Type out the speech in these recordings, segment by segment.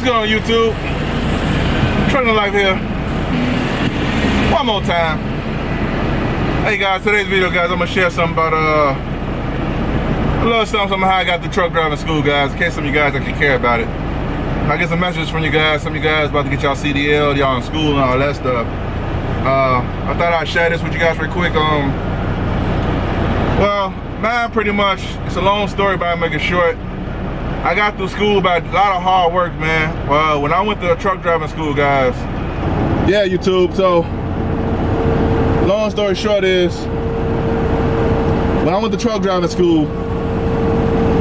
What's going on, YouTube? Trucking Life here. One more time. Hey guys, today's video, guys, I'm gonna share something about a little something how I got the truck driving school, guys, in case some of you guys actually care about it. I get some messages from you guys. Some of you guys about to get y'all CDL, y'all in school and all that stuff. I thought I'd share this with you guys real quick. Well, man, pretty much, it's a long story, but I'll make it short. I got through school by a lot of hard work, man. Well, when I went to truck driving school, guys. Yeah, YouTube, so, long story short is, when I went to truck driving school,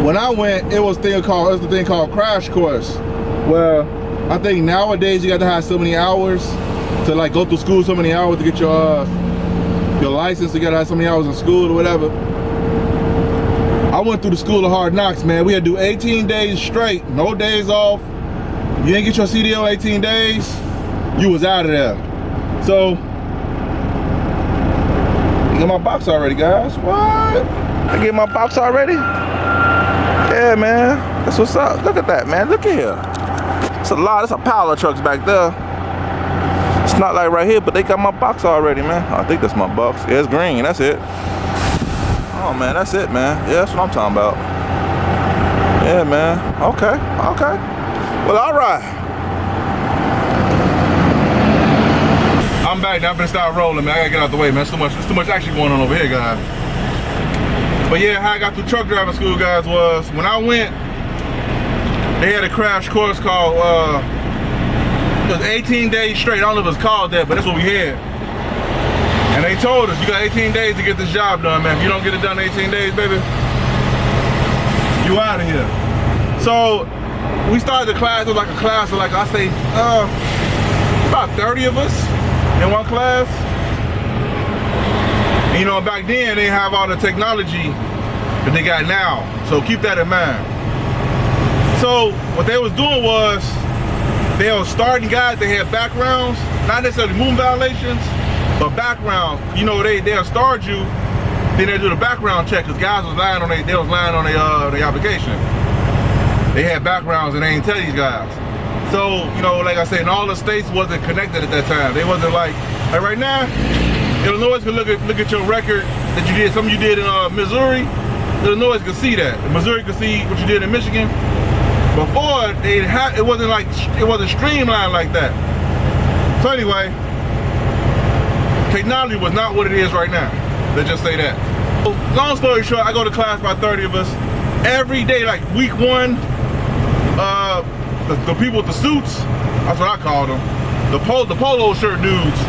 when I went, it was the thing called crash course. Well, I think nowadays you got to have so many hours to like go through school, so many hours to get your license. You got to have so many hours in school or whatever. I went through the school of hard knocks, man. We had to do 18 days straight, no days off. You didn't get your CDL 18 days, you was out of there. So, I get my box already, guys. What? I get my box already? Yeah, man. That's what's up. Look at that, man. Look at here. It's a lot. It's a pile of trucks back there. It's not like right here, but they got my box already, man. I think that's my box. Yeah, it's green. That's it. Oh man, that's it, man. Yeah, that's what I'm talking about. Yeah, man. Okay, okay. Well, all right. I'm back now. I'm gonna start rolling, man. I gotta get out the way, man. It's too much action going on over here, guys. But yeah, how I got through truck driving school, guys, was when I went, they had a crash course called, it was 18 days straight. I don't know if it was called that, but that's what we had. And they told us, you got 18 days to get this job done, man. If you don't get it done in 18 days, baby, you out of here. So, we started the class. It was like a class of like, I say, about 30 of us in one class. And, you know, back then, they didn't have all the technology that they got now. So keep that in mind. So, what they was doing was, they were starting guys, they had backgrounds, not necessarily moving violations, but backgrounds. You know, they'll start you, then they do the background check, because guys was lying on their application. They had backgrounds and they didn't tell these guys. So, you know, like I said, in all the states wasn't connected at that time. They wasn't like right now, Illinois can look at your record that you did, something you did in Missouri, Illinois can see that. Missouri can see what you did in Michigan. Before, it wasn't streamlined like that. So anyway, technology was not what it is right now. Let's just say that. So, long story short, I go to class by 30 of us. Every day, like week one, the people with the suits, that's what I call them, the polo shirt dudes,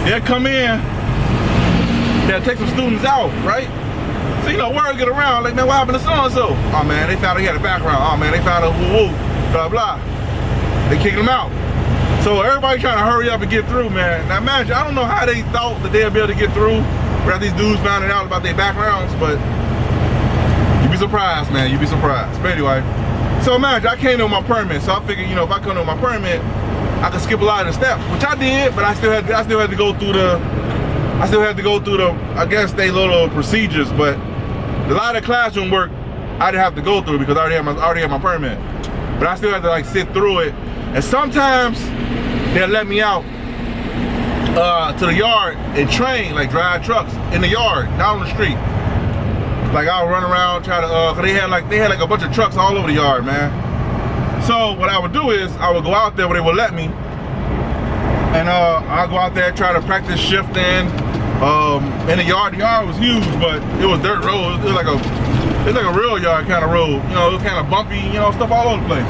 they'll come in, they'll take some students out, right? So, you know, word get around, like, man, what happened to so-and-so? Oh, man, they found he had a background. Oh, man, they found a woo-woo, blah, blah. They kicked him out. So everybody trying to hurry up and get through, man. Now, imagine, I don't know how they thought that they'd be able to get through without these dudes finding out about their backgrounds, but you'd be surprised, man. You'd be surprised. But anyway, so imagine, I came in with my permit, so I figured, you know, if I come in with my permit, I could skip a lot of the steps, which I did, but I still had to go through the, I guess, they little procedures, but a lot of classroom work I didn't have to go through because I already had my permit. But I still had to like sit through it. And sometimes they'll let me out to the yard and train, like drive trucks in the yard, down the street. Like I'll run around, try to, cause they had like a bunch of trucks all over the yard, man. So what I would do is I would go out there where they would let me, and I'll go out there try to practice shifting. In the yard was huge, but it was dirt road. It was like a real yard kind of road. You know, it was kind of bumpy, you know, stuff all over the place.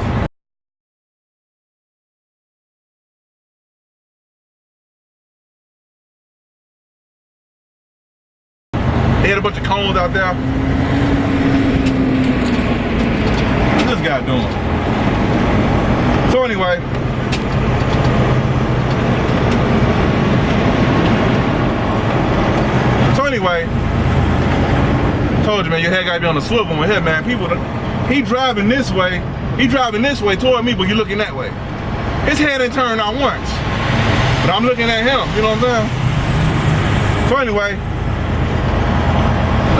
They had a bunch of cones out there. What's this guy doing? So anyway, told you, man, your head gotta be on the swivel with him, man. He driving this way toward me, but you're looking that way. His head ain't turned out once, but I'm looking at him, you know what I'm saying? So anyway,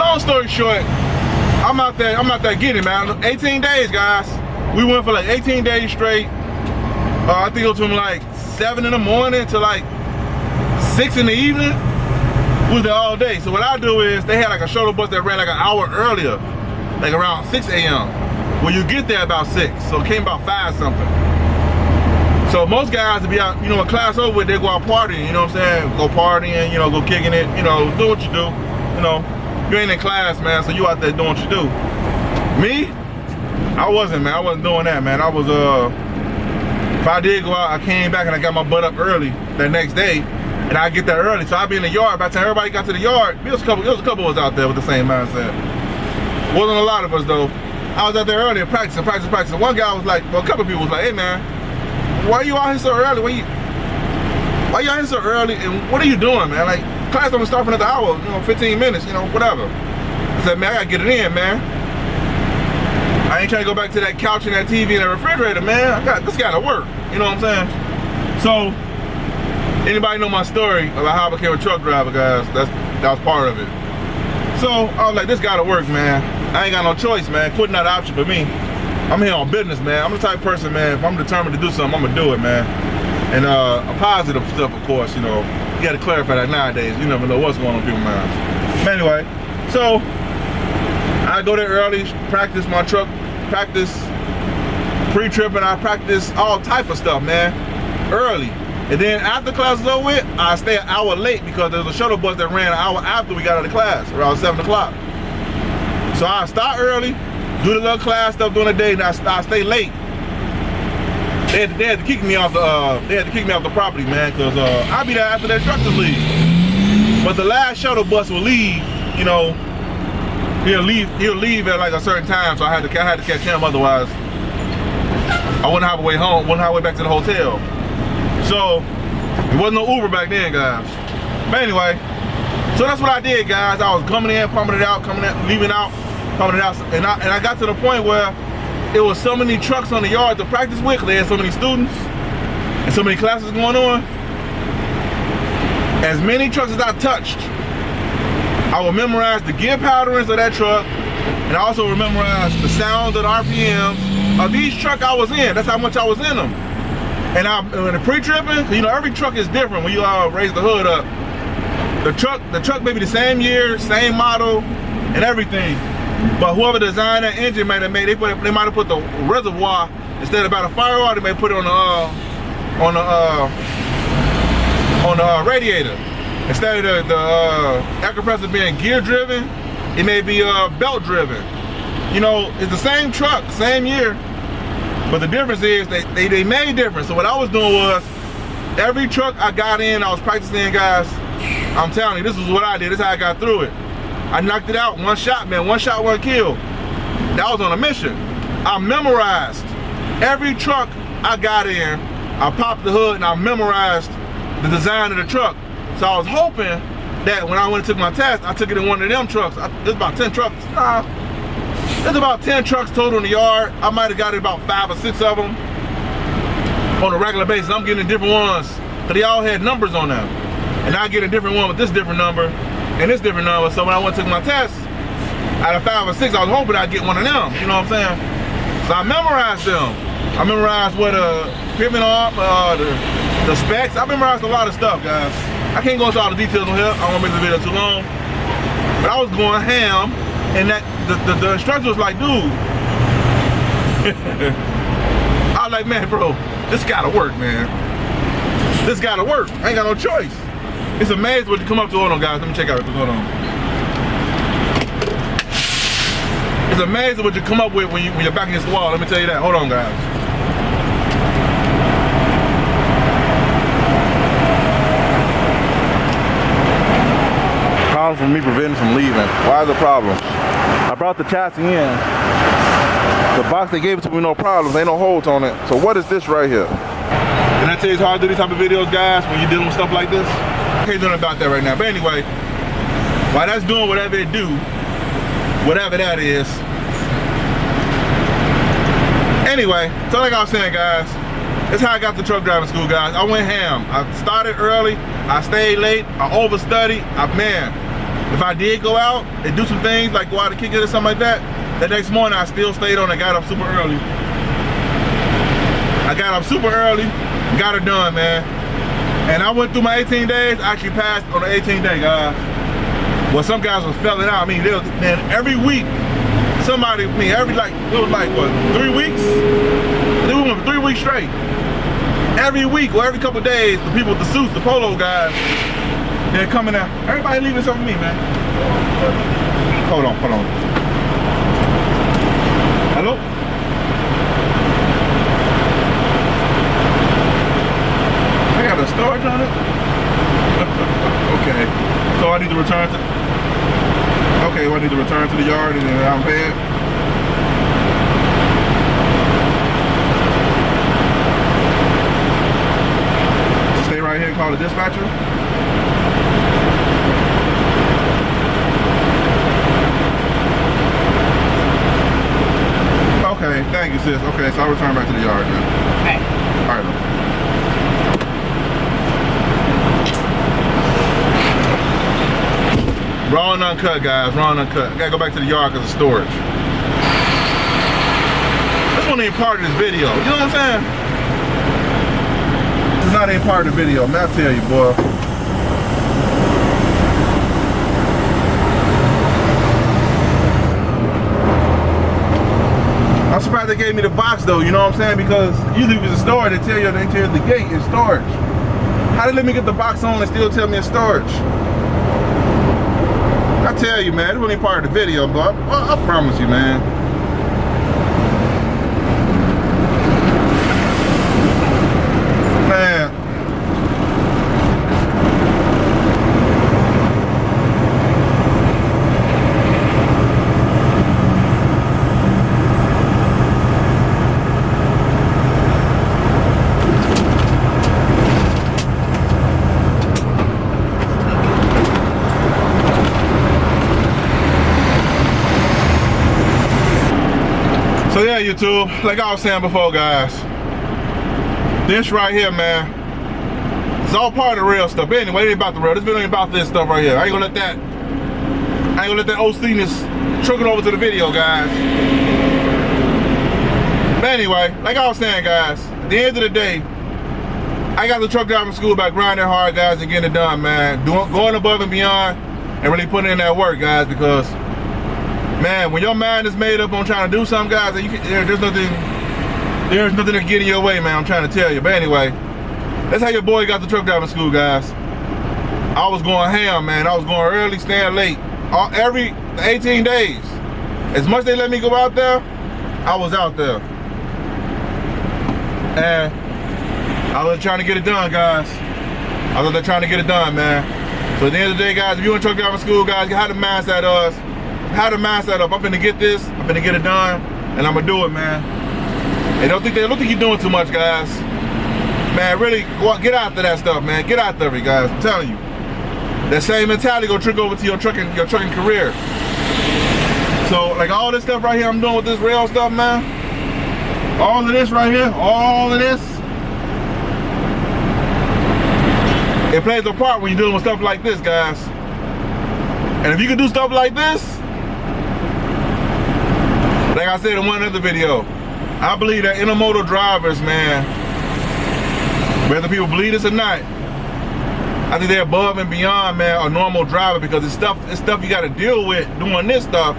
long story short, I'm out there getting, man. 18 days, guys. We went for like 18 days straight. I think it was from like 7 in the morning to like 6 in the evening. We was there all day. So what I do is, they had like a shuttle bus that ran like an hour earlier, like around 6 a.m. Well, you get there about 6, so it came about 5 something. So most guys to be out, you know, when class over with, they go out partying, you know what I'm saying? Go partying, you know, go kicking it, you know, do what you do. You know, you ain't in class, man, so you out there doing what you do. Me, I wasn't, man. I wasn't doing that, man. I was, if I did go out, I came back and I got my butt up early that next day, and I get there early, so I'd be in the yard. By the time everybody got to the yard, there was a couple of us out there with the same mindset. Wasn't a lot of us though. I was out there early practicing. One guy was like, well, a couple of people was like, hey man, why are you out here so early? Why you out here so early? And what are you doing, man? Like, class don't start for another hour, you know, 15 minutes, you know, whatever. I said, man, I gotta get it in, man. I ain't trying to go back to that couch and that TV and that refrigerator, man. This gotta work, you know what I'm saying? So, anybody know my story about how I became a truck driver, guys? That was part of it. So, I was like, this gotta work, man. I ain't got no choice, man. Quitting not an option for me. I'm here on business, man. I'm the type of person, man, if I'm determined to do something, I'm gonna do it, man. And a positive stuff, of course, you know. You gotta clarify that nowadays. You never know what's going on in people's minds. But anyway, so I go there early, practice my truck, practice pre-trip, and I practice all type of stuff, man, early. And then after class is over with, I stay an hour late because there was a shuttle bus that ran an hour after we got out of class, around 7 o'clock. So I start early, do the little class stuff during the day, and I stay late. They had to kick me off the property, man, because I'll be there after the instructors leave. But the last shuttle bus will leave, you know, he'll leave at like a certain time, so I had to catch him, otherwise I wouldn't have a way home, wouldn't have a way back to the hotel. So there wasn't no Uber back then, guys. But anyway, so that's what I did, guys. I was coming in, pumping it out, leaving out, pumping it out, and I got to the point where it was so many trucks on the yard to practice with, they had so many students and so many classes going on. As many trucks as I touched, I would memorize the gear patterns of that truck, and I also would memorize the sounds of the RPMs of each truck I was in. That's how much I was in them. And when the pre-tripping, you know, every truck is different when you raise the hood up. The truck may be the same year, same model, and everything. But whoever designed that engine might have made, they might have put the reservoir instead of about a firewall, they may put it on the radiator. Instead of the air compressor being gear driven, it may be belt driven. You know, it's the same truck, same year, but the difference is they made difference. So what I was doing was, every truck I got in, I was practicing, guys. I'm telling you, this is what I did. This is how I got through it. I knocked it out, one shot, man. One shot, one kill. That was on a mission. I memorized every truck I got in. I popped the hood and I memorized the design of the truck. So I was hoping that when I went and took my test, I took it in one of them trucks. There's about 10 trucks. There's about 10 trucks total in the yard. I might have got it about 5 or 6 of them on a regular basis. I'm getting different ones, because they all had numbers on them. And I get a different one with this different number and this different number. So when I went and took my test, out of 5 or 6, I was hoping I'd get one of them, you know what I'm saying? So I memorized them. I memorized what pivot arm, the specs. I memorized a lot of stuff, guys. I can't go into all the details on here. I don't want to make the video too long. But I was going ham, and that the instructor was like, dude. I was like, man, bro, this gotta work, man. This gotta work. I ain't got no choice. It's amazing what you come up to. Hold on, guys. Let me check out what's going on. It's amazing what you come up with when you're back against the wall. Let me tell you that. Hold on, guys. Problem from me preventing from leaving. Why is the problem? I brought the chassis in. The box they gave it to me, no problems. Ain't no holes on it. So what is this right here? Can I tell you how I do these type of videos, guys, when you're dealing with stuff like this? I can't do nothing about that right now. But anyway, while that's doing whatever it do, whatever that is. Anyway, so like I was saying, guys, that's how I got to truck driving school, guys. I went ham. I started early. I stayed late. I overstudied. Man, if I did go out and do some things, like go out and kick it or something like that, the next morning I still stayed on and got up super early. I got up super early, got it done, man. And I went through my 18 days, I actually passed on the 18th day, guys. Well, some guys was felling out. I mean, man, every week, somebody, it was like, what, 3 weeks? They went for 3 weeks straight. Every week or every couple of days, the people with the suits, the polo guys, they're coming out. Everybody leaving something for me, man. Hold on. Hello? I got a storage on it? Okay. So I need to return to... Okay, well, I need to return to the yard and then I'm paid. Stay right here and call the dispatcher. Okay, thank you, sis. Okay, so I'll return back to the yard now. Okay. All right. Raw and uncut, guys. Raw and uncut. I gotta go back to the yard because of storage. This wasn't even part of this video. You know what I'm saying? It's not even part of the video, man. I tell you, boy. I'm surprised they gave me the box though, you know what I'm saying? Because usually if it's a storage, they tell you the gate is storage. How they let me get the box on and still tell me it's storage? I tell you, man, it wasn't part of the video, but I promise you, man. Man. So yeah, YouTube, like I was saying before, guys, this right here, man, it's all part of the real stuff. But anyway, it ain't about the real. This video ain't about this stuff right here. I ain't gonna let that OCness trickle over to the video, guys. But anyway, like I was saying, guys, at the end of the day, I got the truck driving school by grinding hard, guys, and getting it done, man. Going above and beyond and really putting in that work, guys, because man, when your mind is made up on trying to do something, guys, there's nothing to get in your way, man. I'm trying to tell you. But anyway, that's how your boy got the truck driving school, guys. I was going ham, man. I was going early, staying late. Every 18 days. As much as they let me go out there, I was out there. And I was trying to get it done, guys. I was trying to get it done, man. So at the end of the day, guys, if you're in truck driving school, guys, you have the mindset of us. How to mindset up. I'm finna get this. I'm finna get it done, and I'm gonna do it, man. And don't think you're doing too much, guys. Man, really, get after that stuff, man. Get out there, guys. I'm telling you, that same mentality gonna trick over to your trucking career. So, like all this stuff right here, I'm doing with this rail stuff, man. All of this right here, all of this, it plays a part when you're dealing with stuff like this, guys. And if you can do stuff like this, like I said in one other video, I believe that intermodal drivers, man, whether people believe this or not, I think they're above and beyond, man, a normal driver, because it's stuff you got to deal with doing this stuff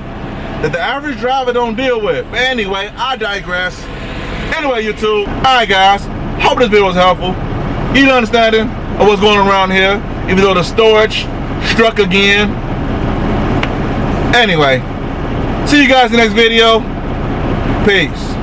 that the average driver don't deal with. But anyway, I digress. Anyway, YouTube, all right, guys, hope this video was helpful. You get an understanding of what's going on around here, even though the storage struck again. Anyway, see you guys in the next video. Peace.